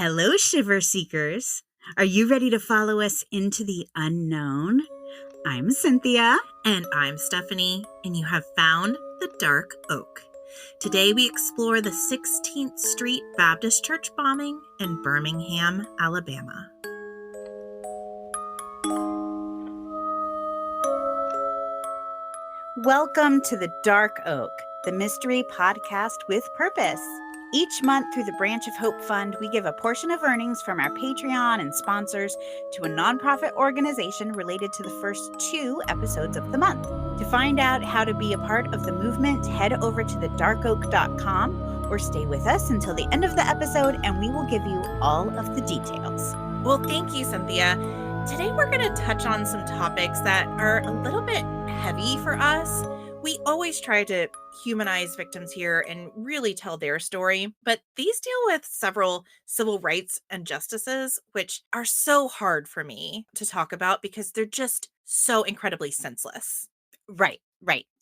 Hello, Shiver Seekers. Are you ready to follow us into the unknown? I'm Cynthia. And I'm Stephanie, and you have found the Dark Oak. Today we explore the 16th Street Baptist Church bombing in Birmingham, Alabama. Welcome to the Dark Oak, the mystery podcast with purpose. Each month through the Branch of Hope Fund, we give a portion of earnings from our Patreon and sponsors to a nonprofit organization related to the first 2 episodes of the month. To find out how to be a part of the movement, head over to thedarkoak.com or stay with us until the end of the episode and we will give you all of the details. Well, thank you, Cynthia. Today we're going to touch on some topics that are a little bit heavy for us. We always try to humanize victims here and really tell their story, but these deal with several civil rights injustices, which are so hard for me to talk about because they're just so incredibly senseless. Right.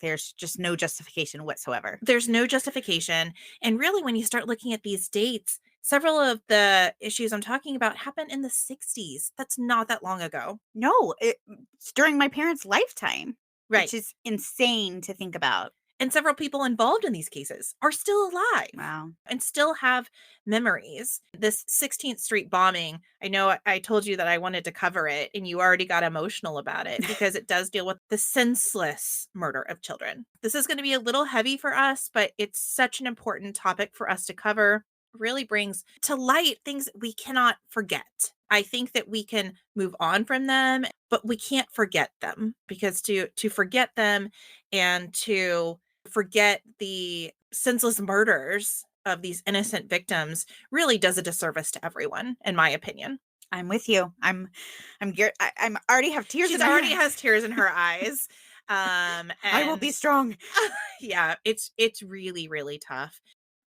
There's just no justification whatsoever. There's no justification. And really, when you start looking at these dates, several of the issues I'm talking about happened in the 60s. That's not that long ago. No, it's during my parents' lifetime. Right. Which is insane to think about. And several people involved in these cases are still alive. Wow. And still have memories. This 16th Street bombing, I know I told you that I wanted to cover it, and you already got emotional about it because it does deal with the senseless murder of children. This is going to be a little heavy for us, but it's such an important topic for us to cover. Really brings to light things we cannot forget. I think that we can move on from them, but we can't forget them, because to forget them and to forget the senseless murders of these innocent victims really does a disservice to everyone, in my opinion. I'm with you. I'm already have tears. She already has tears in her eyes. And I will be strong. Yeah, it's really, really tough.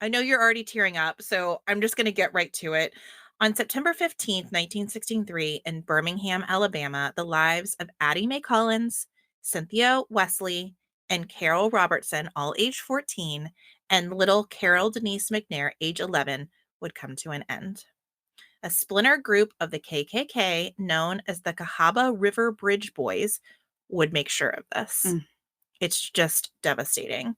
I know you're already tearing up, so I'm just going to get right to it. On September 15th, 1963, in Birmingham, Alabama, the lives of Addie Mae Collins, Cynthia Wesley, and Carol Robertson, all age 14, and little Carol Denise McNair, age 11, would come to an end. A splinter group of the KKK, known as the Cahaba River Bridge Boys, would make sure of this. It's just devastating.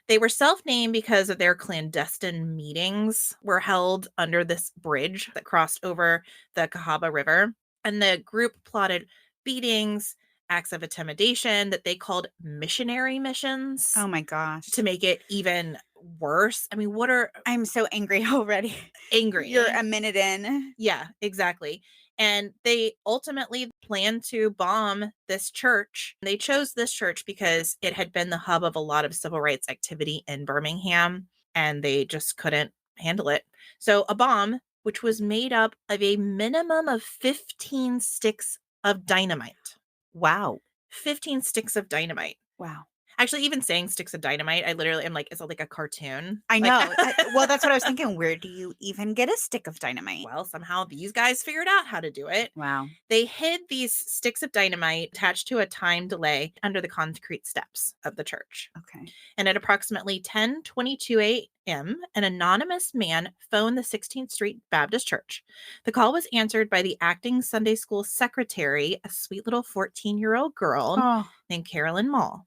They were self-named because of their clandestine meetings were held under this bridge that crossed over the Cahaba River. And the group plotted beatings, acts of intimidation that they called missionary missions. Oh my gosh. To make it even worse. I mean, I'm so angry already. Angry. You're a minute in. Yeah, exactly. And they ultimately planned to bomb this church. They chose this church because it had been the hub of a lot of civil rights activity in Birmingham, and they just couldn't handle it. So a bomb, which was made up of a minimum of 15 sticks of dynamite. Wow. 15 sticks of dynamite. Wow. Actually, even saying sticks of dynamite, I literally am like, is it like a cartoon? I know. Well, that's what I was thinking. Where do you even get a stick of dynamite? Well, somehow these guys figured out how to do it. Wow. They hid these sticks of dynamite attached to a time delay under the concrete steps of the church. Okay. And at approximately 10:22 a.m., an anonymous man phoned the 16th Street Baptist Church. The call was answered by the acting Sunday school secretary, a sweet little 14-year-old girl named Carolyn Mall.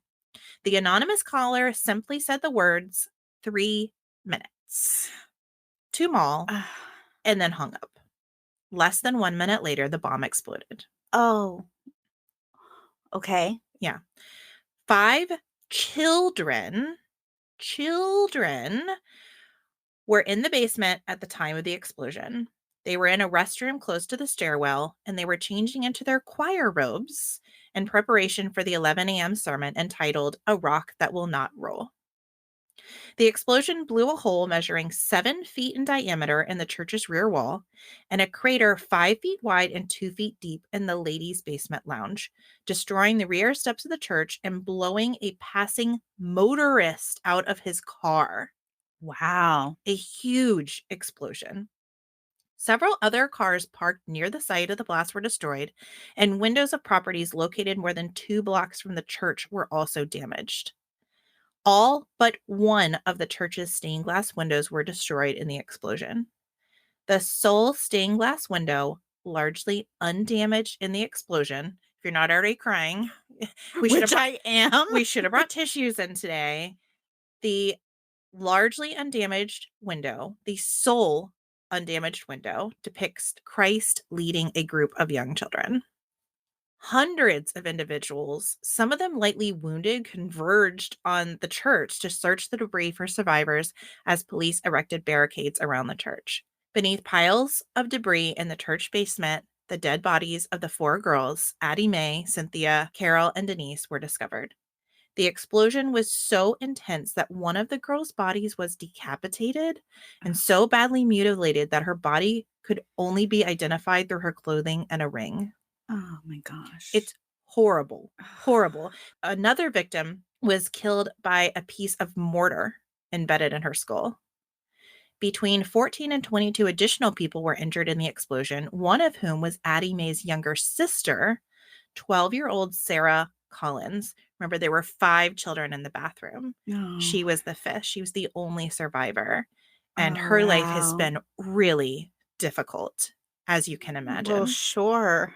The anonymous caller simply said the words, 3 minutes, to Mall, and then hung up. Less than 1 minute later, the bomb exploded. Oh. Okay. Yeah. 5 children were in the basement at the time of the explosion. They were in a restroom close to the stairwell, and they were changing into their choir robes in preparation for the 11 a.m. sermon entitled A Rock That Will Not Roll. The explosion blew a hole measuring 7 feet in diameter in the church's rear wall and a crater 5 feet wide and 2 feet deep in the ladies' basement lounge, destroying the rear steps of the church and blowing a passing motorist out of his car. Wow. A huge explosion. Several other cars parked near the site of the blast were destroyed, and windows of properties located more than 2 blocks from the church were also damaged. All but one of the church's stained glass windows were destroyed in the explosion. The sole stained glass window, largely undamaged in the explosion. If you're not already crying, Which I am. we should have brought tissues in today. The largely undamaged window, the sole undamaged window, depicts Christ leading a group of young children. Hundreds of individuals, some of them lightly wounded, converged on the church to search the debris for survivors as police erected barricades around the church. Beneath piles of debris in the church basement, the dead bodies of the 4 girls, Addie Mae, Cynthia, Carol, and Denise, were discovered. The explosion was so intense that one of the girls' bodies was decapitated and so badly mutilated that her body could only be identified through her clothing and a ring. Oh my gosh. It's horrible. Horrible. Another victim was killed by a piece of mortar embedded in her skull. Between 14 and 22 additional people were injured in the explosion, one of whom was Addie Mae's younger sister, 12-year-old Sarah Collins. Remember, there were 5 children in the bathroom. No. She was the 5th. She was the only survivor. And Oh, her life has wow. been really difficult, as you can imagine. Well, sure.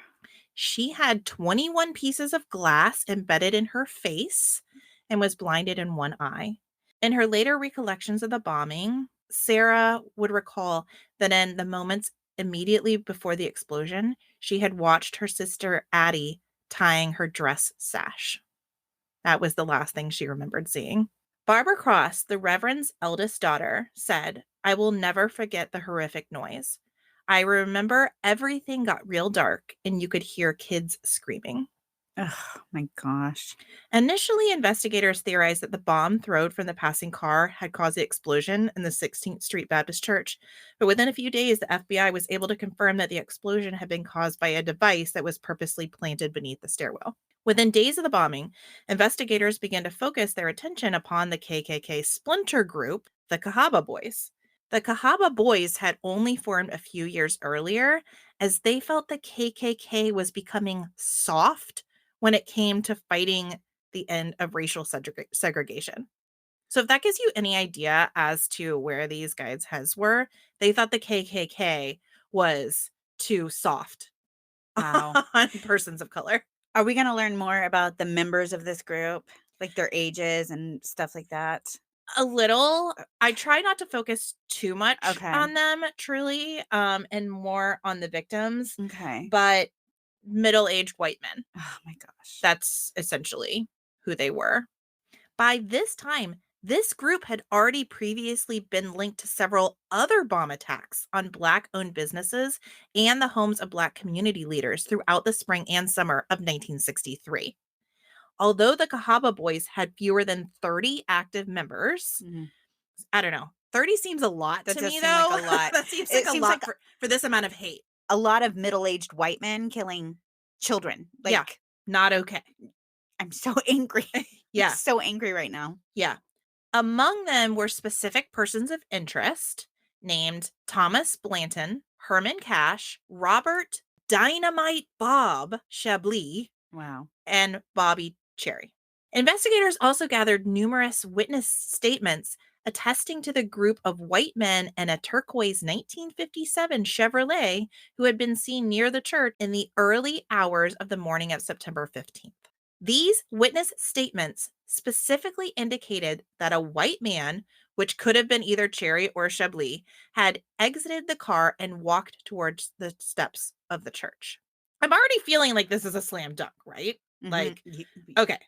She had 21 pieces of glass embedded in her face and was blinded in one eye. In her later recollections of the bombing, Sarah would recall that in the moments immediately before the explosion, she had watched her sister Addie tying her dress sash. That was the last thing she remembered seeing. Barbara Cross, the Reverend's eldest daughter, said, "I will never forget the horrific noise. I remember everything got real dark and you could hear kids screaming." Oh my gosh. Initially, investigators theorized that the bomb thrown from the passing car had caused the explosion in the 16th Street Baptist Church, but within a few days, the FBI was able to confirm that the explosion had been caused by a device that was purposely planted beneath the stairwell. Within days of the bombing, investigators began to focus their attention upon the KKK splinter group, the Cahaba Boys. The Cahaba Boys had only formed a few years earlier, as they felt the KKK was becoming soft when it came to fighting the end of racial segregation. So if that gives you any idea as to where these guys' heads were, they thought the KKK was too soft Wow. on persons of color. Are we going to learn more about the members of this group, like their ages and stuff like that? A little. I try not to focus too much Okay. on them, truly, and more on the victims, Okay. but middle-aged white men. Oh my gosh. That's essentially who they were. By this time, this group had already previously been linked to several other bomb attacks on Black-owned businesses and the homes of Black community leaders throughout the spring and summer of 1963. Although the Cahaba Boys had fewer than 30 active members, I don't know, 30 seems a lot That to does me, seem like though. a lot. That seems It like a seems lot like for this amount of hate. a lot of middle-aged white men killing children. Like, Yeah, not okay. I'm so angry. Yeah. I'm so angry right now. Yeah. Among them were specific persons of interest named Thomas Blanton, Herman Cash, Robert Dynamite Bob Chablis, Wow. and Bobby Cherry. Investigators also gathered numerous witness statements attesting to the group of white men in a turquoise 1957 Chevrolet who had been seen near the church in the early hours of the morning of September 15th. These witness statements specifically indicated that a white man, which could have been either Cherry or Chablis, had exited the car and walked towards the steps of the church. I'm already feeling like this is a slam dunk, right? Mhm. Like, okay,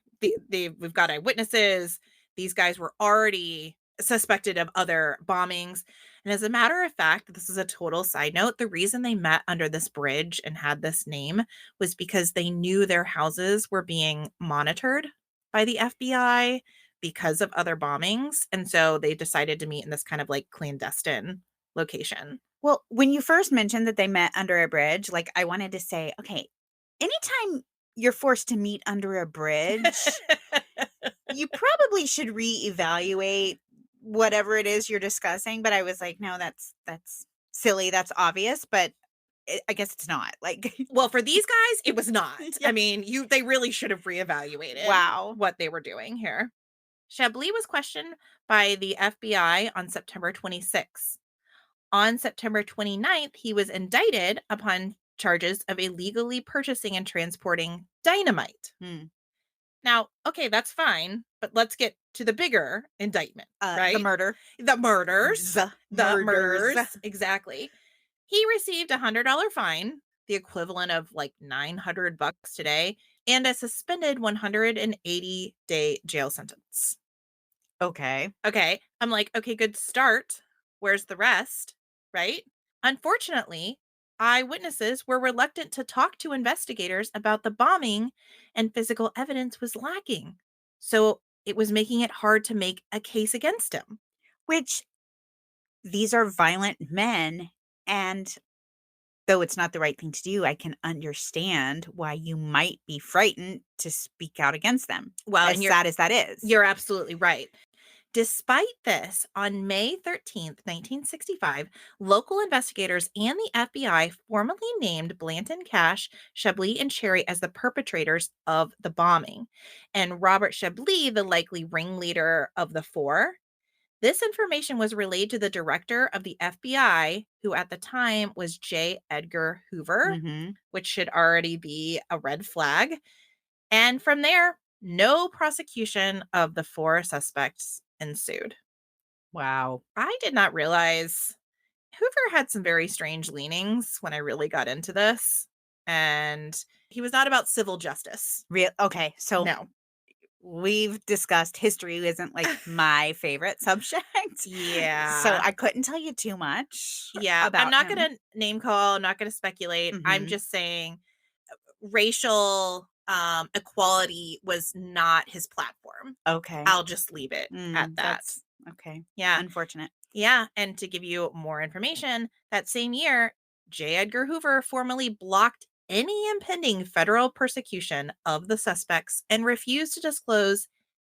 we've got eyewitnesses. These guys were already suspected of other bombings. And as a matter of fact, this is a total side note. The reason they met under this bridge and had this name was because they knew their houses were being monitored by the FBI because of other bombings. And so they decided to meet in this kind of like clandestine location. Well, when you first mentioned that they met under a bridge, like I wanted to say, okay, anytime you're forced to meet under a bridge, you probably should reevaluate whatever it is you're discussing. But I was like, no, that's silly. That's obvious. But I guess it's not. Like, Well, for these guys, it was not. Yeah. I mean, they really should have reevaluated wow. what they were doing here. Chablis was questioned by the FBI on September 26th. On September 29th, he was indicted upon charges of illegally purchasing and transporting dynamite. Now, okay, that's fine, but let's get to the bigger indictment, right? The murder. The murders. The murders. Exactly. He received a $100 fine, the equivalent of like $900 today, and a suspended 180-day jail sentence. Okay. Okay. I'm like, okay, good start. Where's the rest? Right? Unfortunately, eyewitnesses were reluctant to talk to investigators about the bombing, and physical evidence was lacking. So it was making it hard to make a case against him. Which, these are violent men, and though it's not the right thing to do, I can understand why you might be frightened to speak out against them. Well, as sad as that is. You're absolutely right. Despite this, on May 13th, 1965, local investigators and the FBI formally named Blanton, Cash, Chablis, and Cherry as the perpetrators of the bombing, and Robert Chablis, the likely ringleader of the four. This information was relayed to the director of the FBI, who at the time was J. Edgar Hoover, which should already be a red flag. And from there, no prosecution of the four suspects ensued. Wow. I did not realize Hoover had some very strange leanings when I really got into this. And he was not about civil justice. Okay, so No. we've discussed history isn't like my favorite subject. Yeah. So I couldn't tell you too much. Yeah. About I'm not him. going to name call. I'm not going to speculate. I'm just saying racial equality was not his platform. Okay. I'll just leave it at that. Okay. Yeah. Unfortunate. Yeah. And to give you more information, that same year, J. Edgar Hoover formally blocked any impending federal persecution of the suspects and refused to disclose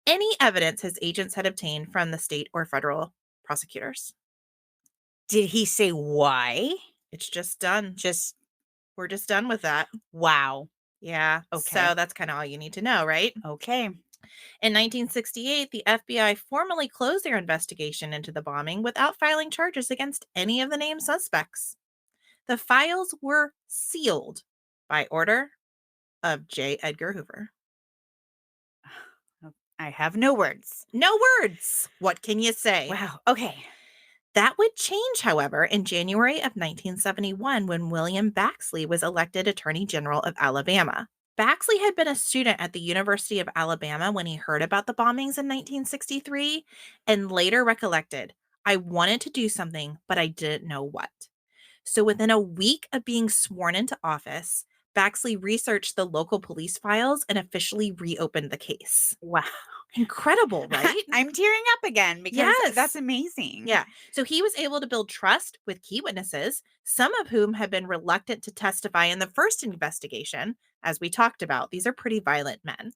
any evidence his agents had obtained from the state or federal prosecutors. Did he say why? It's just done. We're just done with that. Wow. Yeah. Okay. So that's kind of all you need to know, right? Okay. In 1968, the FBI formally closed their investigation into the bombing without filing charges against any of the named suspects. The files were sealed by order of J. Edgar Hoover. I have no words. No words. What can you say? Wow. Okay. That would change, however, in January of 1971 when William Baxley was elected Attorney General of Alabama. Baxley had been a student at the University of Alabama when he heard about the bombings in 1963 and later recollected, I wanted to do something, but I didn't know what. So within a week of being sworn into office, Baxley researched the local police files and officially reopened the case. Wow. Incredible, right? I'm tearing up again because that's amazing. Yeah. So he was able to build trust with key witnesses, some of whom had been reluctant to testify in the first investigation, as we talked about. These are pretty violent men.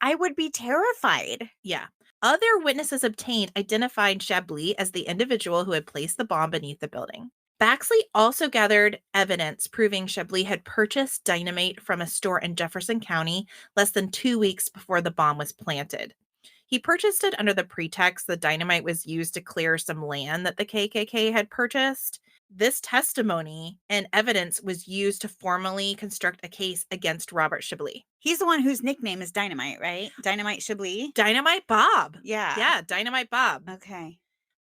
I would be terrified. Yeah. Other witnesses obtained identified Chablis as the individual who had placed the bomb beneath the building. Baxley also gathered evidence proving Chablis had purchased dynamite from a store in Jefferson County less than 2 weeks before the bomb was planted. He purchased it under the pretext the dynamite was used to clear some land that the KKK had purchased. This testimony and evidence was used to formally construct a case against Robert Chablis. He's the one whose nickname is Dynamite, right? Dynamite Chablis? Dynamite Bob. Yeah. Yeah, Dynamite Bob. Okay.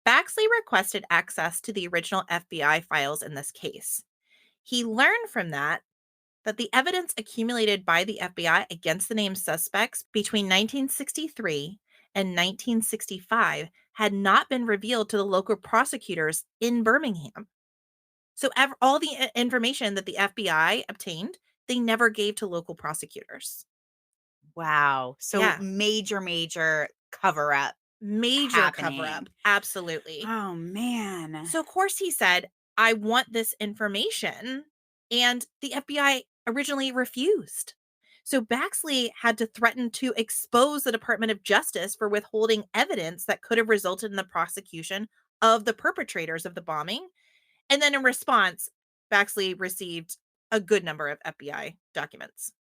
Baxley requested access to the original FBI files in this case. He learned from that the evidence accumulated by the FBI against the named suspects between 1963 and 1965 had not been revealed to the local prosecutors in Birmingham. So all the information that the FBI obtained, they never gave to local prosecutors. Wow. So major cover-up. Major cover-up. Absolutely. Oh, man. So, of course, he said, I want this information. And the FBI originally refused. So Baxley had to threaten to expose the Department of Justice for withholding evidence that could have resulted in the prosecution of the perpetrators of the bombing. And then in response, Baxley received a good number of FBI documents.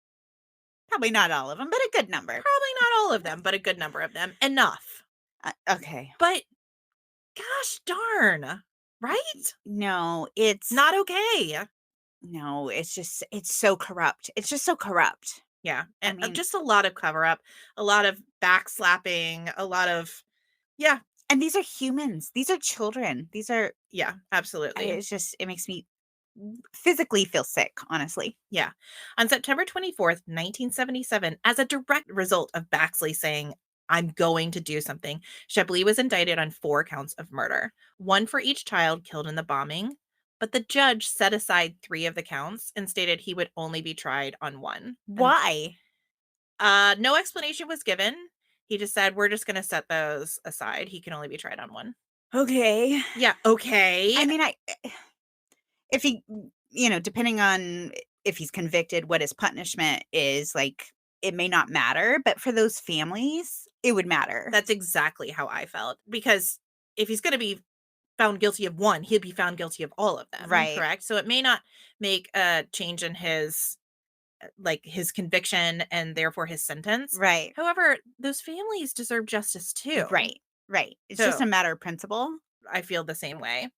Probably not all of them, but a good number. Probably not all of them, but a good number of them. Enough. Okay. But gosh darn. Right? No, it's Not okay. no, it's so corrupt. It's just so corrupt. Yeah, I and mean, just a lot of cover up, a lot of backslapping, a lot of yeah, and these are humans. These are children. These are yeah, absolutely. it's just it makes me physically feel sick, honestly. Yeah. On September 24th, 1977, as a direct result of Baxley saying, I'm going to do something, Chablis was indicted on 4 counts of murder, one for each child killed in the bombing. But the judge set aside 3 of the counts and stated he would only be tried on one. And Why? no explanation was given. He just said, we're just going to set those aside. He can only be tried on one. Okay. Yeah. Okay. I mean, if he, depending on if he's convicted, what his punishment is, like, it may not matter, but for those families, it would matter. That's exactly how I felt. Because if he's going to be found guilty of one, he'd be found guilty of all of them, Right. correct? So it may not make a change in his his conviction and therefore his sentence. Right. However, those families deserve justice too. Right. Right. It's just a So matter of principle. I feel the same way.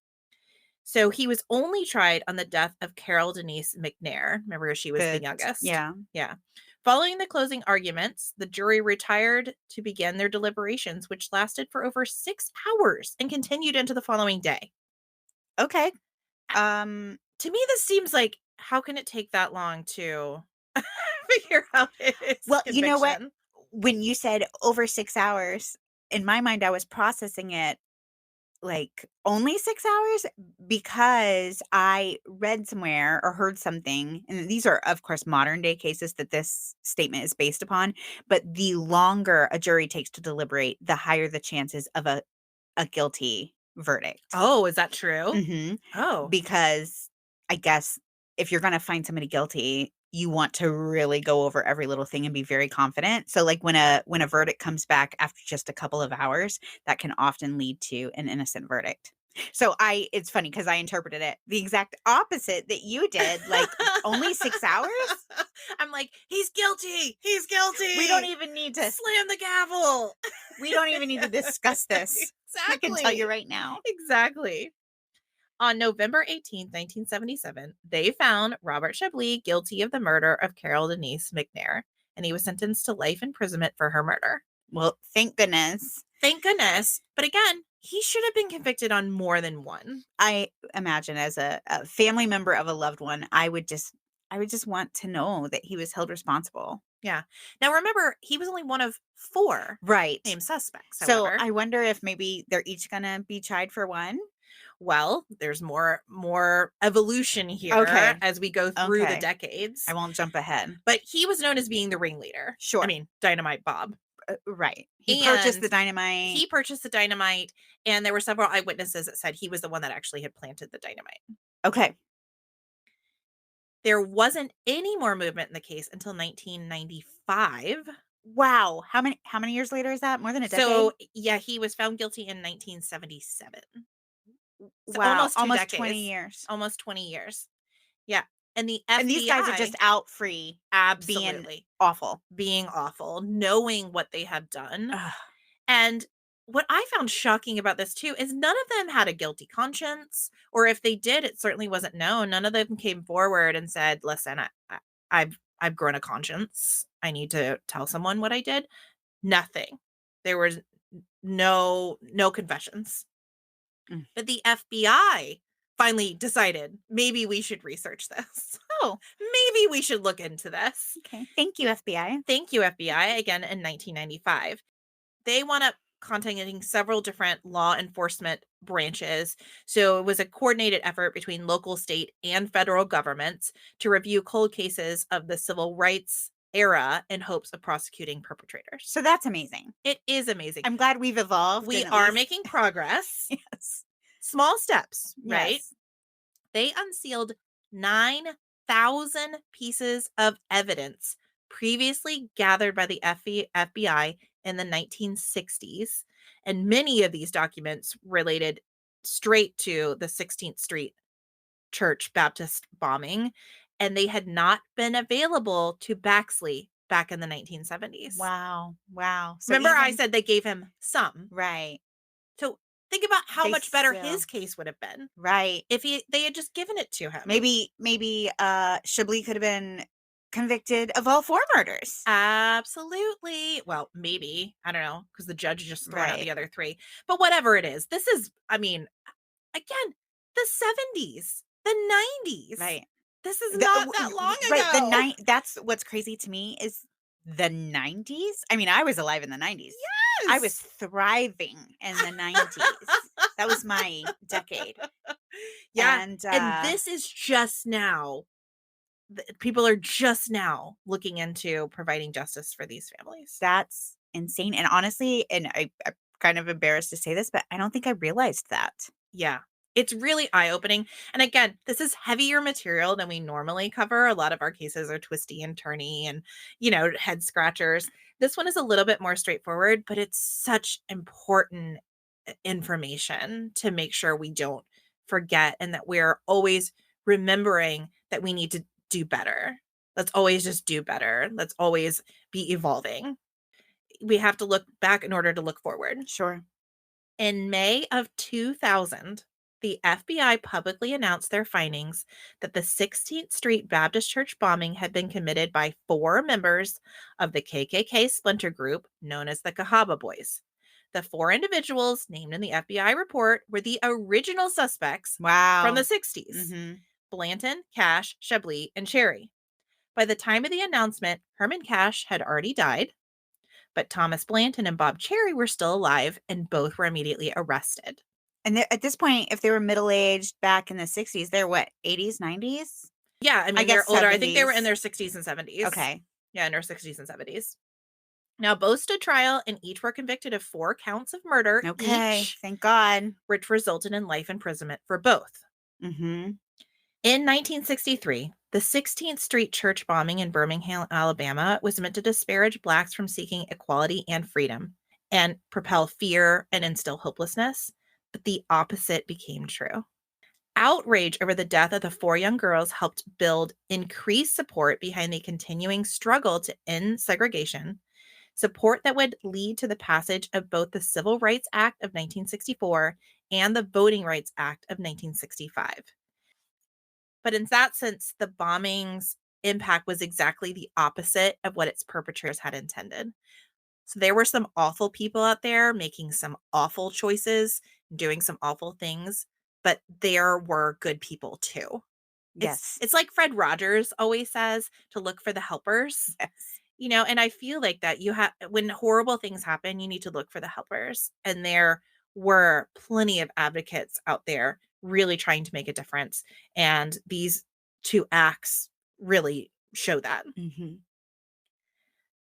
So he was only tried on the death of Carol Denise McNair. Remember, she was the youngest. Yeah. Yeah. Following the closing arguments, the jury retired to begin their deliberations, which lasted for over 6 hours and continued into the following day. Okay. To me, this seems like, how can it take that long to figure out his Well, you know what? conviction? When you said over 6 hours, in my mind, I was processing it like only 6 hours because I read somewhere or heard something, and these are, of course, modern day cases that this statement is based upon, but the longer a jury takes to deliberate, the higher the chances of a guilty verdict. Oh, is that true? Mhm. Oh, Because I guess if you're gonna find somebody guilty, you want to really go over every little thing and be very confident. So, like, when a verdict comes back after just a couple of hours, that can often lead to an innocent verdict. So it's funny because I interpreted it the exact opposite that you did, like, only 6 hours? I'm like, he's guilty. He's guilty. We don't even need to slam the gavel. we don't even need to discuss this. I can tell you Exactly. right now. Exactly. On November 18th, 1977, they found Robert Chablis guilty of the murder of Carol Denise McNair, and he was sentenced to life imprisonment for her murder. Well, thank goodness. Thank goodness. But again, he should have been convicted on more than one. I imagine as a family member of a loved one, I would just want to know that he was held responsible. Yeah. Now remember, he was only one of 4 Right. named suspects, So however. I wonder if maybe they're each gonna be tried for one? Well, there's more evolution here Okay. as we go through the Okay. decades. I won't jump ahead. But he was known as being the ringleader. Sure. I mean, Dynamite Bob. Right. He purchased the And dynamite. he purchased the dynamite, and there were several eyewitnesses that said he was the one that actually had planted the dynamite. Okay. There wasn't any more movement in the case until 1995. Wow. How many years later is that? More than a decade? So, yeah, he was found guilty in 1977. So Wow. almost 2 Almost decades. 20 years. Almost 20 years. Yeah. And the FBI And these guys are just out free being absolutely awful. being awful, knowing what they had done. Ugh. And what I found shocking about this too is none of them had a guilty conscience, or if they did, it certainly wasn't known. None of them came forward and said, "Listen, I've grown a conscience. I need to tell someone what I did." Nothing. There was no confessions. Mm. But the FBI finally decided maybe we should research this. Oh, Maybe we should look into this. okay. Thank you, FBI. Thank you, FBI, again in 1995. They wound up contacting several different law enforcement branches. So it was a coordinated effort between local, state, and federal governments to review cold cases of the civil rights era in hopes of prosecuting perpetrators. So that's amazing. It is amazing. I'm glad we've evolved. We and at are least- making progress. Yes. Small steps, right? Yes. They unsealed 9,000 pieces of evidence previously gathered by the FBI in the 1960s. And many of these documents related straight to the 16th Street Church Baptist bombing, and they had not been available to Baxley back in the 1970s. Wow. Wow. So Remember, I even- said they gave him some. right. So Think about how They much better still- his case would have been Right. if they had just given it to him. Maybe Shibley could have been convicted of all 4 murders. Absolutely. Well, maybe. I don't know, because the judge just threw out Right. the other 3. But whatever it is, this is, I mean, again, the 70s, the 90s. Right. This is not that long Right. ago. That's what's crazy to me is the 90s. I mean, I was alive in the 90s. Yes. I was thriving in the 90s. That was my decade. Yeah. And this is just now. People are just now looking into providing justice for these families. that's insane. And honestly, and I'm kind of embarrassed to say this, but I don't think I realized that. Yeah. It's really eye-opening. And again, this is heavier material than we normally cover. A lot of our cases are twisty and turny and, head scratchers. This one is a little bit more straightforward, but it's such important information to make sure we don't forget and that we're always remembering that we need to do better. Let's always just do better. Let's always be evolving. We have to look back in order to look forward. Sure. In May of 2000, the FBI publicly announced their findings that the 16th Street Baptist Church bombing had been committed by 4 members of the KKK splinter group known as the Cahaba Boys. The 4 individuals named in the FBI report were the original suspects Wow. from the 60s. Mm-hmm. Blanton, Cash, Shibley, and Cherry. By the time of the announcement, Herman Cash had already died, but Thomas Blanton and Bob Cherry were still alive, and both were immediately arrested. And at this point, if they were middle-aged back in the 60s, they're what, 80s, 90s? Yeah, I mean, guess they're older. I think they were 70s. in their 60s and 70s. Okay. Yeah, in their 60s and 70s. Now, both stood trial, and each were convicted of 4 counts of murder. Okay. Each, Thank God. which resulted in life imprisonment for both. Mm-hmm. In 1963, the 16th Street church bombing in Birmingham, Alabama, was meant to disparage Blacks from seeking equality and freedom and propel fear and instill hopelessness, but the opposite became true. Outrage over the death of the 4 young girls helped build increased support behind the continuing struggle to end segregation, support that would lead to the passage of both the Civil Rights Act of 1964 and the Voting Rights Act of 1965. But in that sense, the bombing's impact was exactly the opposite of what its perpetrators had intended. So there were some awful people out there making some awful choices, doing some awful things, but there were good people too. Yes. It's like Fred Rogers always says, to look for the helpers. Yes. And I feel like that when horrible things happen, you need to look for the helpers. And there were plenty of advocates out there really trying to make a difference. And these 2 acts really show that. Mm-hmm.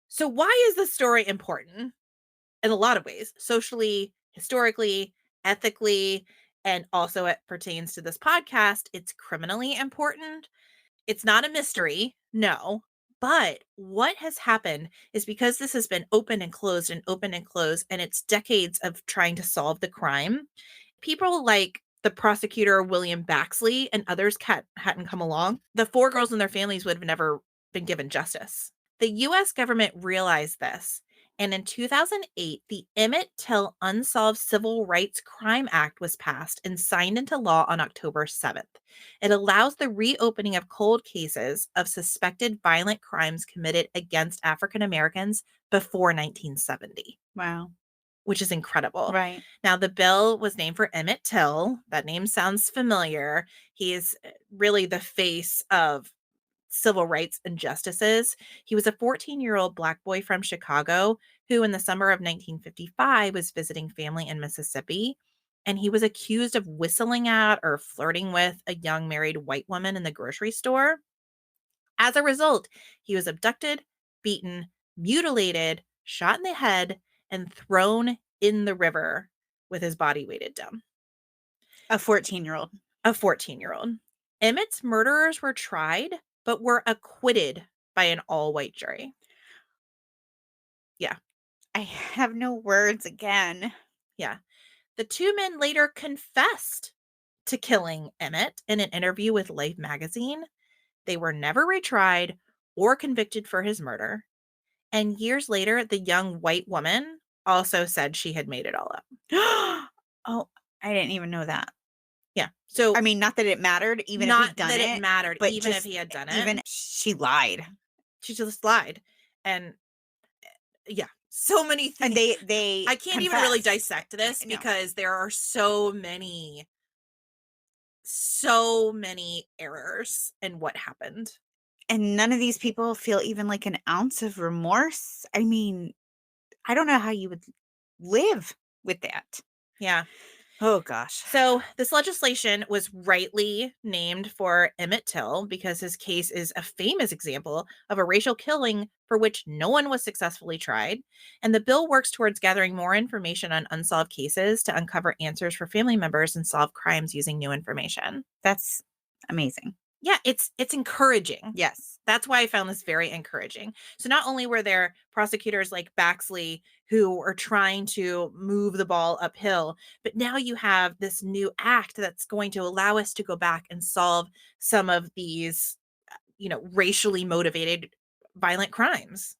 So why is this story important? In a lot of ways, socially, historically, ethically, and also it pertains to this podcast. It's criminally important. It's not a mystery, no. But what has happened is because this has been open and closed and open and closed, and it's decades of trying to solve the crime, people like the prosecutor William Baxley and others hadn't come along. The 4 girls and their families would have never been given justice. The U.S. government realized this, and in 2008, the Emmett Till Unsolved Civil Rights Crime Act was passed and signed into law on October 7th. It allows the reopening of cold cases of suspected violent crimes committed against African Americans before 1970. Wow. Which is incredible. Right. Now, the bill was named for Emmett Till. That name sounds familiar. He's really the face of civil rights injustices. He was a 14-year-old Black boy from Chicago who in the summer of 1955 was visiting family in Mississippi, and he was accused of whistling at or flirting with a young married white woman in the grocery store. As a result, he was abducted, beaten, mutilated, shot in the head, and thrown in the river with his body weighted down. A 14-year-old. A 14-year-old. Emmett's murderers were tried, but were acquitted by an all-white jury. Yeah. I have no words again. Yeah. The 2 men later confessed to killing Emmett in an interview with Life magazine. They were never retried or convicted for his murder. And years later, the young white woman also said she had made it all up. Oh, I didn't even know that. Yeah. So I mean, not that it mattered, even if not he'd done that it it, mattered, but even if just he had done it. even she lied. She just lied. And yeah, so many And things. they I can't even really confessed. dissect this No. because there are so many errors in what happened. And none of these people feel even like an ounce of remorse. I mean, I don't know how you would live with that. Yeah. Oh gosh. So this legislation was rightly named for Emmett Till because his case is a famous example of a racial killing for which no one was successfully tried. And the bill works towards gathering more information on unsolved cases to uncover answers for family members and solve crimes using new information. That's amazing. Yeah, it's encouraging. Yes. That's why I found this very encouraging. So not only were there prosecutors like Baxley who are trying to move the ball uphill, but now you have this new act that's going to allow us to go back and solve some of these, racially motivated violent crimes.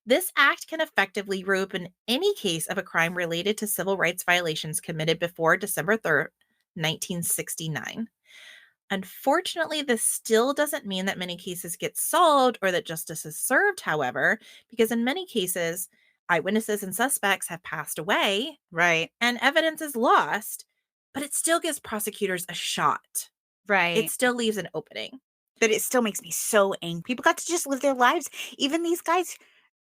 This act can effectively reopen any case of a crime related to civil rights violations committed before December 3rd, 1969. Unfortunately, this still doesn't mean that many cases get solved or that justice is served, however, because in many cases, eyewitnesses and suspects have passed away Right. and evidence is lost, but it still gives prosecutors a shot. It Right. still leaves an opening. But it still makes me so angry. People got to just live their lives. Even these guys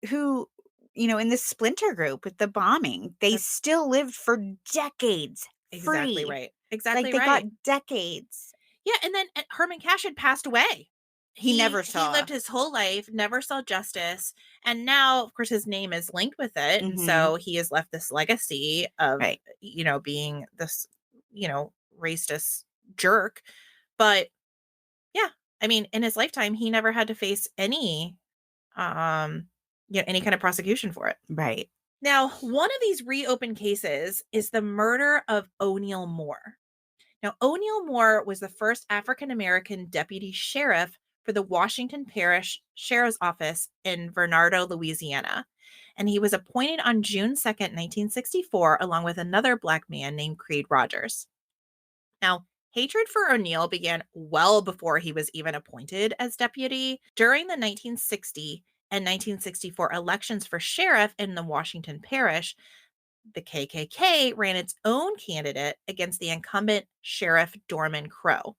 who, in this splinter group with the bombing, they That's still lived for decades exactly free. right. Like Exactly they got right. decades. Yeah, and then Herman Cash had passed away. He never He saw. lived his whole life, never saw justice, and now, of course, his name is linked with it, and Mhm. so he has left this legacy of, Right. being this, racist jerk. But yeah, I mean, in his lifetime, he never had to face um, any kind of prosecution for it. Right. Now, one of these reopened cases is the murder of Oneal Moore. Now, Oneal Moore was the first African American deputy sheriff for the Washington Parish Sheriff's Office in Varnado, Louisiana. And he was appointed on June 2nd, 1964, along with another Black man named Creed Rogers. Now, hatred for O'Neill began well before he was even appointed as deputy. During the 1960 and 1964 elections for sheriff in the Washington Parish, the KKK ran its own candidate against the incumbent Sheriff Dorman Crow.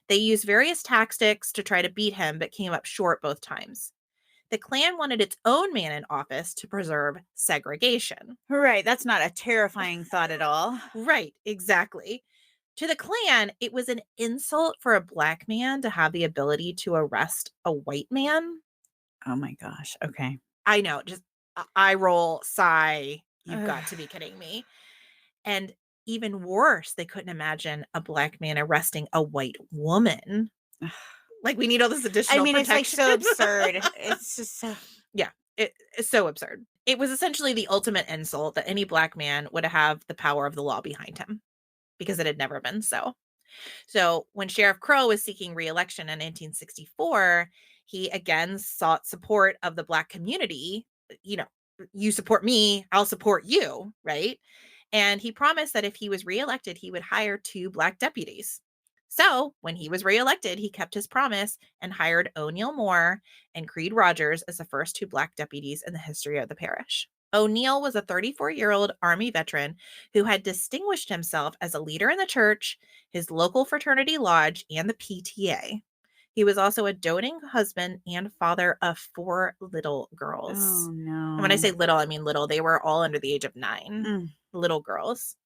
They used various tactics to try to beat him, but came up short both times. The Klan wanted its own man in office to preserve segregation. Right. That's not a terrifying thought at all. Right, exactly. To the Klan, it was an insult for a Black man to have the ability to arrest a white man. Oh my gosh. Okay. I know, just eye roll, sigh. You've Ugh. got to be kidding me. And even worse, they couldn't imagine a Black man arresting a white woman. Like, we need all this I additional mean, it's like protection. so absurd. It's just so. Yeah, it's so absurd. It was essentially the ultimate insult that any Black man would have the power of the law behind him because it had never been so. So when Sheriff Crow was seeking re-election in 1964, he again sought support of the Black community. You know, you support me, I'll support you, right? And he promised that if he was reelected, he would hire 2 Black deputies. So when he was reelected, he kept his promise and hired Oneal Moore and Creed Rogers as the first 2 Black deputies in the history of the parish. Oneal was a 34-year-old Army veteran who had distinguished himself as a leader in the church, his local fraternity lodge, and the PTA. He was also a doting husband and father of 4 little girls. Oh And when I no. say little, I mean little. They were all under the age of 9. Mm. Little girls.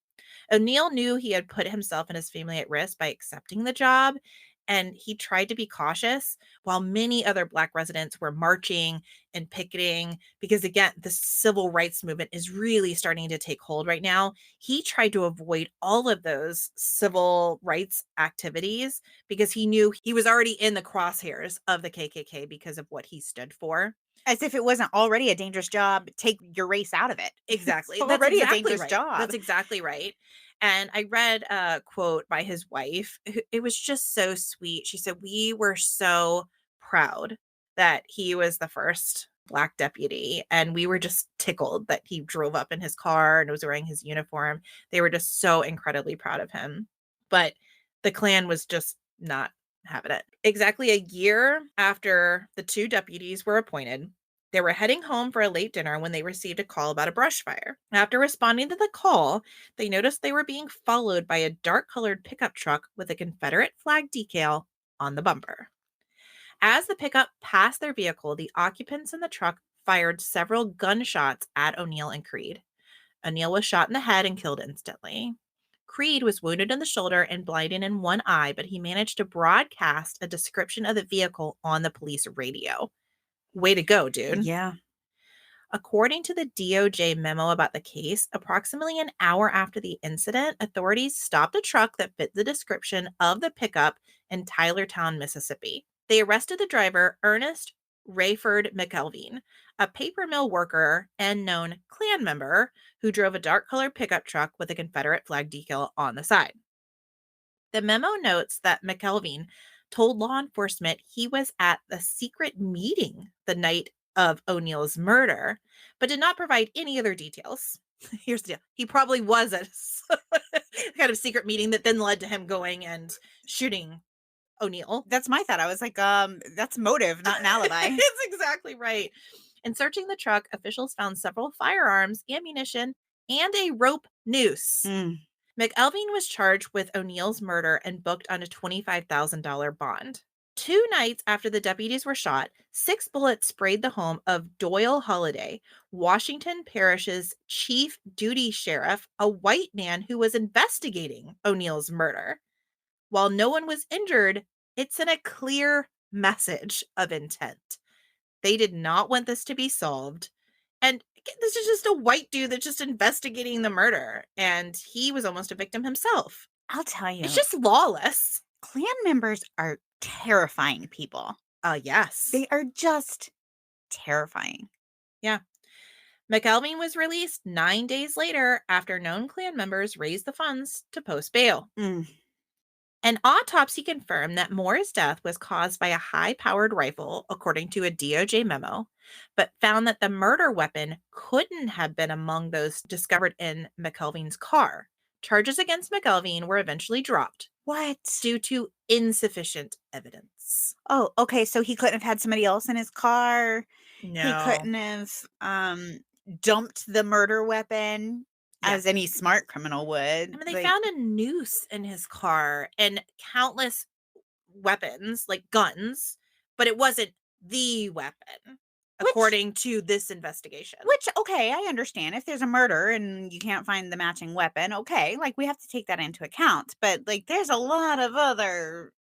Oneal knew he had put himself and his family at risk by accepting the job, and he tried to be cautious while many other Black residents were marching and picketing because, again, the civil rights movement is really starting to take hold right now. He tried to avoid all of those civil rights activities because he knew he was already in the crosshairs of the KKK because of what he stood for. As if it wasn't already a dangerous job. Take your race out of it. Exactly. It's That's already a exactly dangerous right. job. That's exactly right. And I read a quote by his wife. It was just so sweet. She said, "We were so proud that he was the first Black deputy, and we were just tickled that he drove up in his car and was wearing his uniform. They were just so incredibly proud of him. But the Klan was just not having it. Exactly a year after the 2 deputies were appointed, they were heading home for a late dinner when they received a call about a brush fire. After responding to the call, they noticed they were being followed by a dark-colored pickup truck with a Confederate flag decal on the bumper. As the pickup passed their vehicle, the occupants in the truck fired several gunshots at Oneal and Creed. Oneal was shot in the head and killed instantly. Creed was wounded in the shoulder and blinded in one eye, but he managed to broadcast a description of the vehicle on the police radio. Way to go, dude. Yeah. According to the DOJ memo about the case, approximately an hour after the incident, authorities stopped a truck that fit the description of the pickup in Tylertown, Mississippi. They arrested the driver, Ernest Rayford McElveen, a paper mill worker and known Klan member who drove a dark-colored pickup truck with a Confederate flag decal on the side. The memo notes that McElveen told law enforcement he was at a secret meeting the night of Oneal's murder, but did not provide any other details. Here's the deal. He probably was at a kind of secret meeting that then led to him going and shooting Oneal. That's my thought. I was like, that's motive, not an alibi. It's exactly right. In searching the truck, officials found several firearms, ammunition, and a rope noose. McElveen was charged with Oneal's murder and booked on a $25,000 bond. 2 nights after the deputies were shot, 6 bullets sprayed the home of Doyle Holliday, Washington Parish's chief duty sheriff, a white man who was investigating Oneal's murder. While no one was injured, it sent a clear message of intent. They did not want this to be solved. And this is just a white dude that's just investigating the murder. And he was almost a victim himself. I'll tell you. It's just lawless. Klan members are terrifying people. Yes. They are just terrifying. Yeah. McElveen was released 9 days later after known Klan members raised the funds to post bail. An autopsy confirmed that Moore's death was caused by a high-powered rifle, according to a DOJ memo, but found that the murder weapon couldn't have been among those discovered in McElveen's car. Charges against McElveen were eventually dropped. What? Due to insufficient evidence. Oh, okay. So he couldn't have had somebody else in his car. No. He couldn't have dumped the murder weapon as any smart criminal would. I mean, they found a noose in his car and countless weapons, like guns, but it wasn't the weapon, according to this investigation. Which, okay, I understand. If there's a murder and you can't find the matching weapon, okay, like, we have to take that into account. But, like, there's a lot of other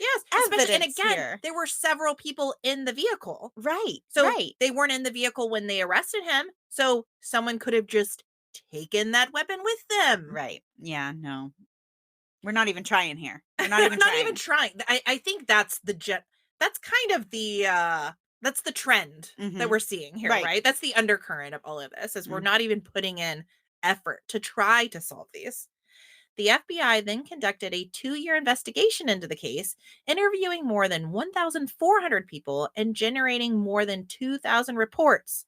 Yes, especially, and again, there were several people in the vehicle. Right, So they weren't in the vehicle when they arrested him, so someone could have just taken that weapon with them. Right. Yeah, no. We're not even trying here. We're not even trying. I think that's that's kind of the that's the trend that we're seeing here, right? That's the undercurrent of all of this, is we're not even putting in effort to try to solve these. The FBI then conducted a 2-year investigation into the case, interviewing more than 1,400 people and generating more than 2,000 reports.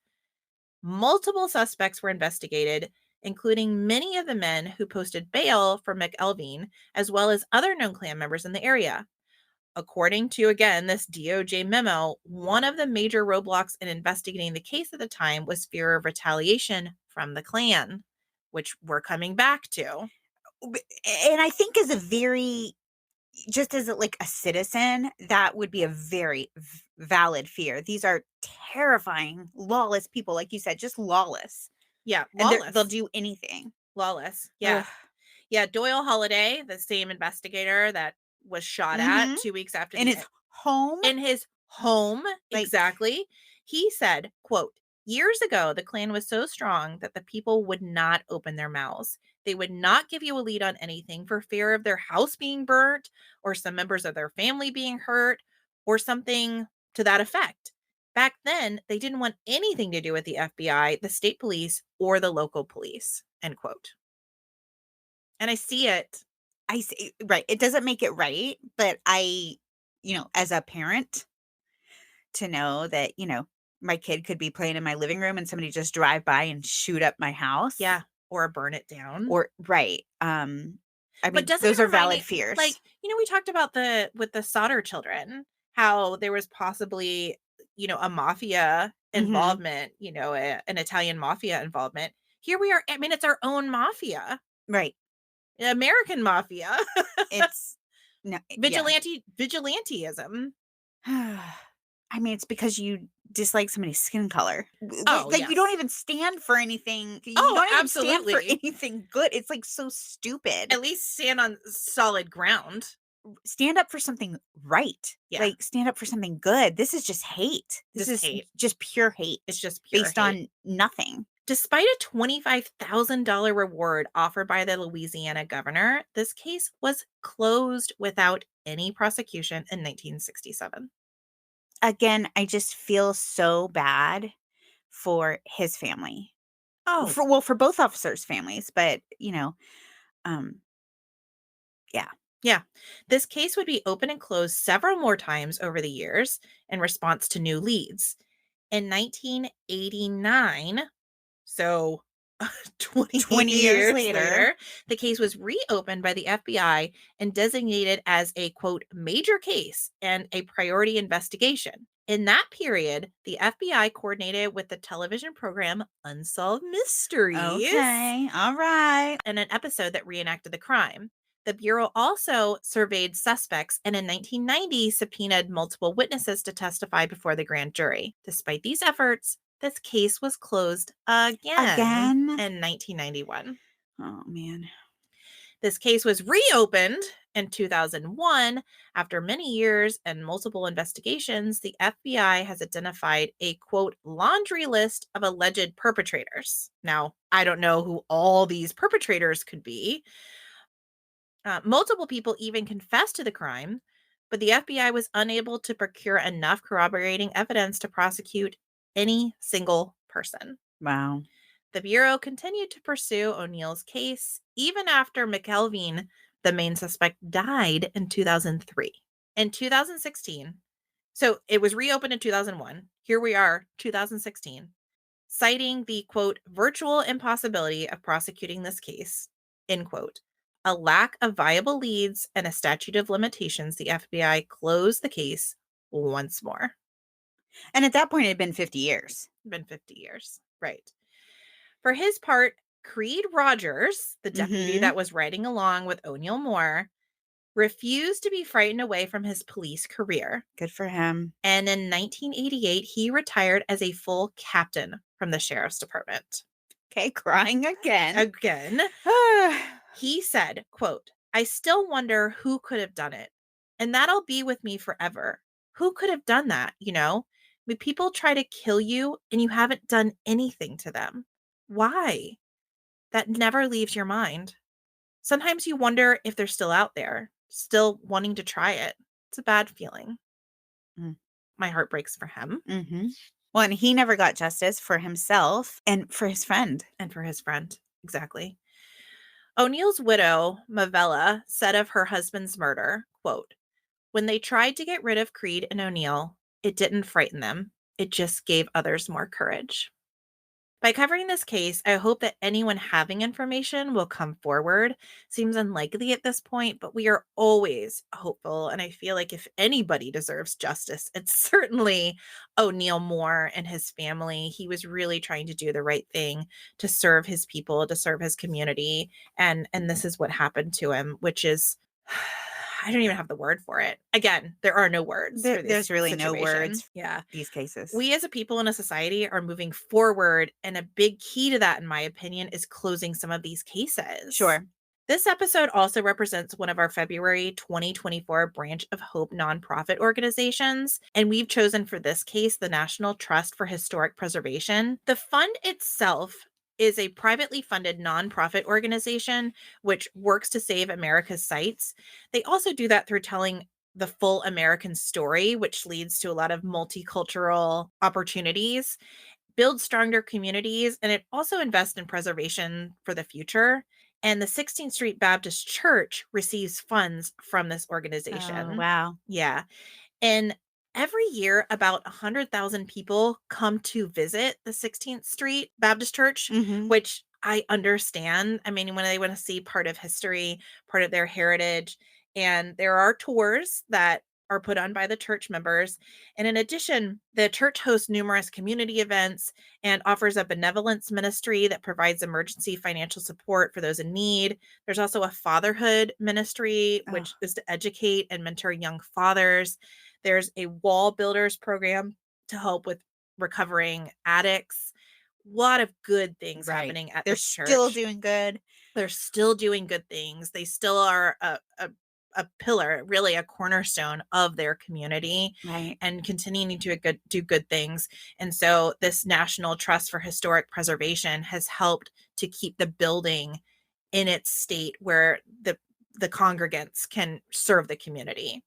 Multiple suspects were investigated, including many of the men who posted bail for McElveen, as well as other known Klan members in the area. According to, again, this DOJ memo, one of the major roadblocks in investigating the case at the time was fear of retaliation from the Klan, which we're coming back to. And I think as like a citizen, that would be a very valid fear. These are terrifying, lawless people, like you said, just lawless. Yeah, lawless. And they'll do anything. Lawless. Yeah. Ugh. Yeah, Doyle Holliday, the same investigator that was shot at 2 weeks after his home. In his home, like, exactly. He said, quote, "Years ago, the Klan was so strong that the people would not open their mouths. They would not give you a lead on anything for fear of their house being burnt or some members of their family being hurt or something to that effect. Back then, they didn't want anything to do with the FBI, the state police, or the local police," end quote. And I see it. I see, right. It doesn't make it right, but as a parent, to know that, my kid could be playing in my living room and somebody just drive by and shoot up my house. Yeah, or burn it down. Or right. I But mean, doesn't those it are remind valid me, fears. like, we talked about with the Sauter children, how there was possibly, a mafia involvement, an Italian mafia involvement. Here we are. I mean, it's our own mafia, Right. American mafia, It's no yeah. vigilantism. I mean, it's because you dislike somebody's skin color. Oh, Like, you don't yes. even stand for anything. You Oh, don't even stand for absolutely. anything good. It's, like, so stupid. At least stand on solid ground. Stand up for something right. Yeah. Like, stand up for something good. This is just hate. This Just is hate. just pure hate. It's just pure based hate. on nothing. Despite a $25,000 reward offered by the Louisiana governor, this case was closed without any prosecution in 1967. Again, I just feel so bad for his family. Oh, For both officers' families, but, um, yeah. yeah. This case would be open and closed several more times over the years in response to new leads. In 1989, so 20 20 years later. the case was reopened by the FBI and designated as a, quote, major case and a priority investigation. In that period, the FBI coordinated with the television program Unsolved Mysteries. Okay, all right. And an episode that reenacted the crime. The Bureau also surveyed suspects and in 1990 subpoenaed multiple witnesses to testify before the grand jury. Despite these efforts, this case was closed again in 1991. Oh, man. This case was reopened in 2001. After many years and multiple investigations, the FBI has identified a, quote, laundry list of alleged perpetrators. Now, I don't know who all these perpetrators could be. Multiple people even confessed to the crime, but the FBI was unable to procure enough corroborating evidence to prosecute any single person. Wow. The Bureau continued to pursue Oneal's case even after McKelveen, the main suspect, died in 2003. In 2016, so it was reopened in 2001. Here we are, 2016, citing the, quote, virtual impossibility of prosecuting this case, end quote. A lack of viable leads and a statute of limitations, the FBI closed the case once more. And at that point, it had been 50 years. It's been 50 years. Right. For his part, Creed Rogers, the deputy that was riding along with Oneal Moore, refused to be frightened away from his police career. Good for him. And in 1988, he retired as a full captain from the sheriff's department. Okay, crying again. Again. He said, quote, I still wonder who could have done it. And that'll be with me forever. Who could have done that, When people try to kill you and you haven't done anything to them. Why? That never leaves your mind. Sometimes you wonder if they're still out there, still wanting to try it. It's a bad feeling. My heart breaks for him. Well, and he never got justice for himself and for his friend. Exactly. Oneal's widow, Mavella, said of her husband's murder, quote, when they tried to get rid of Creed and Oneal, it didn't frighten them. It just gave others more courage. By covering this case, I hope that anyone having information will come forward. Seems unlikely at this point, but we are always hopeful. And I feel like if anybody deserves justice, it's certainly Oneal Moore and his family. He was really trying to do the right thing to serve his people, to serve his community. And this is what happened to him, which is, I don't even have the word for it. Again, there are no words. There's really no situation. words. Yeah. These cases. We as a people in a society are moving forward. And a big key to that, in my opinion, is closing some of these cases. Sure. This episode also represents one of our February 2024 Branch of Hope nonprofit organizations. And we've chosen for this case the National Trust for Historic Preservation. The fund itself is a privately funded nonprofit organization which works to save America's sites. They also do that through telling the full American story, which leads to a lot of multicultural opportunities, build stronger communities, and it also invests in preservation for the future. And the 16th Street Baptist Church receives funds from this organization. Oh, wow. Yeah. And Every year, about 100,000 people come to visit the 16th Street Baptist Church, Mhm. which I understand. I mean, when they want to see part of history, part of their heritage, and there are tours that are put on by the church members. And in addition, the church hosts numerous community events and offers a benevolence ministry that provides emergency financial support for those in need. There's also a fatherhood ministry, Oh, which is to educate and mentor young fathers. There's a wall builders program to help with recovering addicts. A lot of good things right. happening at They're this still church. doing good. They're still doing good things. They still are a pillar, really a cornerstone of their community, Right. and continuing to do good things. And so this National Trust for Historic Preservation has helped to keep the building in its state where the congregants can serve the community.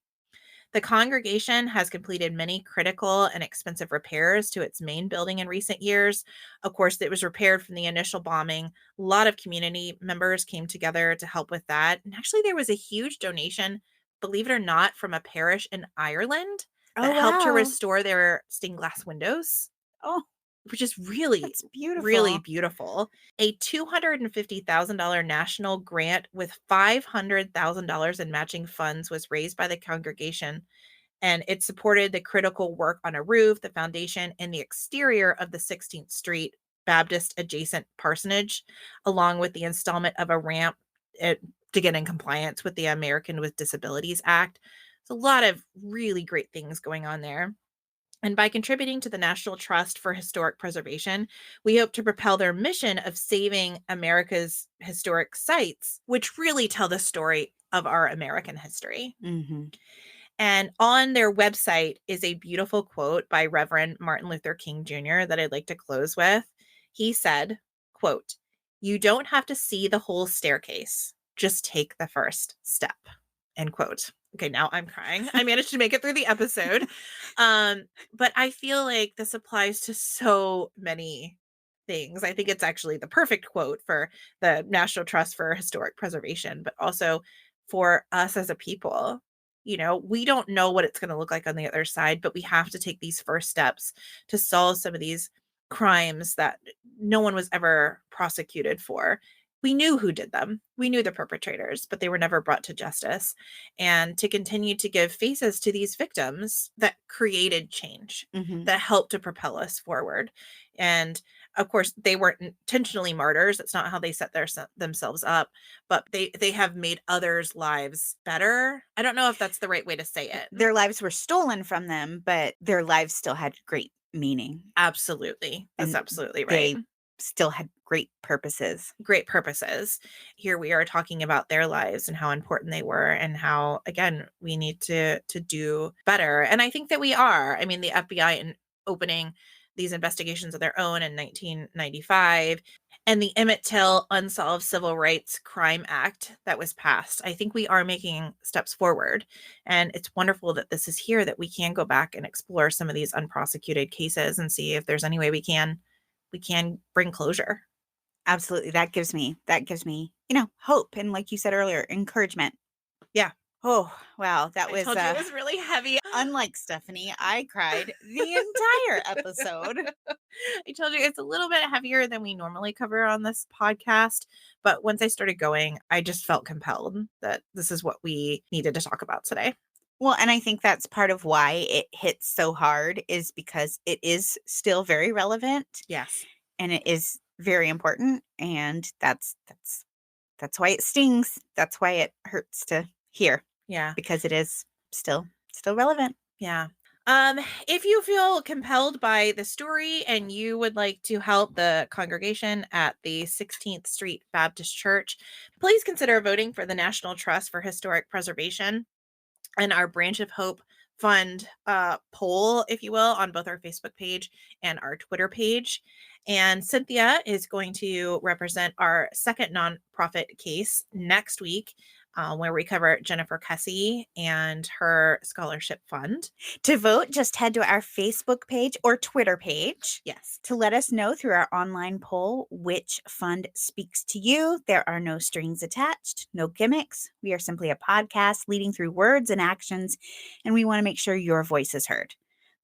The congregation has completed many critical and expensive repairs to its main building in recent years. Of course, it was repaired from the initial bombing. A lot of community members came together to help with that. And actually, there was a huge donation, believe it or not, from a parish in Ireland Oh, that helped to wow. restore their stained glass windows, Oh, which is really, that's really beautiful. beautiful. A $250,000 national grant with $500,000 in matching funds was raised by the congregation, and it supported the critical work on a roof, the foundation, and the exterior of the 16th Street Baptist adjacent parsonage, along with the installment of a ramp eh, to get in compliance with the American with Disabilities Act. There's a lot of really great things going on there. And by contributing to the National Trust for Historic Preservation, we hope to propel their mission of saving America's historic sites, which really tell the story of our American history. Mhm. And on their website is a beautiful quote by Reverend Martin Luther King Jr. that I'd like to close with. He said, quote, "You don't have to see the whole staircase. Just take the first step." End quote. Okay, now I'm crying. I managed to make it through the episode. But I feel like this applies to so many things. I think it's actually the perfect quote for the National Trust for Historic Preservation, but also for us as a people. We don't know what it's going to look like on the other side, but we have to take these first steps to solve some of these crimes that no one was ever prosecuted for. We knew who did them. We knew the perpetrators, but they were never brought to justice. And to continue to give faces to these victims that created change, Mhm. that helped to propel us forward. And of course, they weren't intentionally martyrs. That's not how they set themselves up, but they have made others' lives better. I don't know if that's the right way to say it. Their lives were stolen from them, but their lives still had great meaning, Absolutely. That's and absolutely right. they still had great purposes. Great purposes. Here we are talking about their lives and how important they were, and how, again, we need to do better. And I think that we are. I mean, the FBI in opening these investigations of their own in 1995, and the Emmett Till Unsolved Civil Rights Crime Act that was passed. I think we are making steps forward. And it's wonderful that this is here, that we can go back and explore some of these unprosecuted cases and see if there's any way we can bring closure. Absolutely. That gives me, hope, and like you said earlier, encouragement. Yeah. Oh, wow. That I was told you it was really heavy. unlike Stephanie. I cried the entire episode. I told you it's a little bit heavier than we normally cover on this podcast, but once I started going, I just felt compelled that this is what we needed to talk about today. Well, and I think that's part of why it hits so hard, is because it is still very relevant Yes. and it is very important, and that's why it stings. That's why it hurts to hear, Yeah. because it is still relevant. Yeah. If you feel compelled by the story and you would like to help the congregation at the 16th Street Baptist Church, please consider voting for the National Trust for Historic Preservation and our Branch of Hope Fund poll, if you will, on both our Facebook page and our Twitter page. And Cynthia is going to represent our second nonprofit case next week. where we cover Jennifer Kessie and her scholarship fund. To vote, just head to our Facebook page or Twitter page. Yes. To let us know through our online poll which fund speaks to you. There are no strings attached, no gimmicks. We are simply a podcast leading through words and actions, and we want to make sure your voice is heard.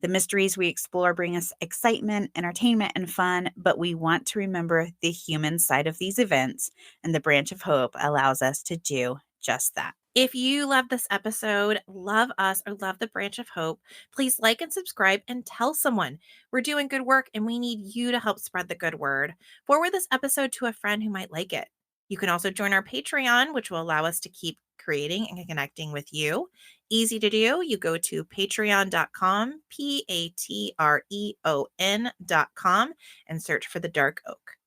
The mysteries we explore bring us excitement, entertainment, and fun, but we want to remember the human side of these events, and the Branch of Hope allows us to do just that. If you love this episode, love us, or love the Branch of Hope, please like and subscribe and tell someone. We're doing good work and we need you to help spread the good word. Forward this episode to a friend who might like it. You can also join our Patreon, which will allow us to keep creating and connecting with you. Easy to do. You go to patreon.com, patreon.com, and search for The Dark Oak.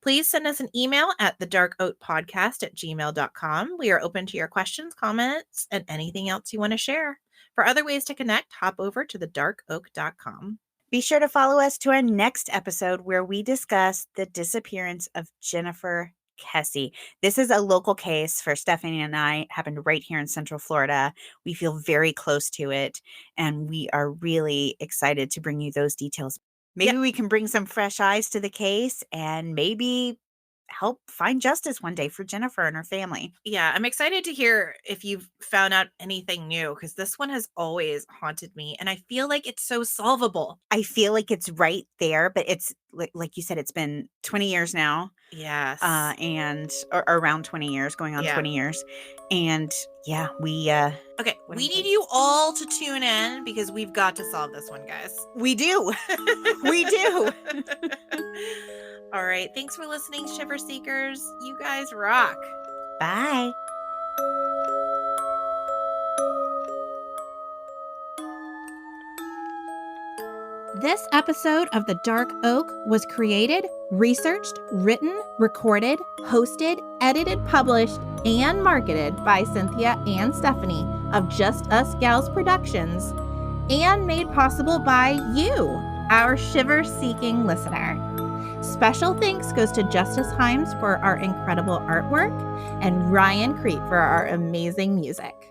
Please send us an email at thedarkoakpodcast@gmail.com. We are open to your questions, comments, and anything else you want to share. For other ways to connect, hop over to thedarkoak.com. Be sure to follow us to our next episode where we discuss the disappearance of Jennifer Kessie. This is a local case for Stephanie and I. It happened right here in Central Florida. We feel very close to it, and we are really excited to bring you those details. Maybe we can bring some fresh eyes to the case and maybe help find justice one day for Jennifer and her family. Yeah, I'm excited to hear if you've found out anything new, because this one has always haunted me, and I feel like it's so solvable. I feel like it's right there, but it's like you said, it's been 20 years now. Yes. Or around 20 years, going on 20 years. And yeah, okay, we need you all to tune in because we've got to solve this one, guys. We do. We do. All right. Thanks for listening, Shiver Seekers. You guys rock. Bye. This episode of The Dark Oak was created, researched, written, recorded, hosted, edited, published, and marketed by Cynthia and Stephanie of Just Us Gals Productions, and made possible by you, our shiver-seeking listener. Special thanks goes to Justice Himes for our incredible artwork and Ryan Crete for our amazing music.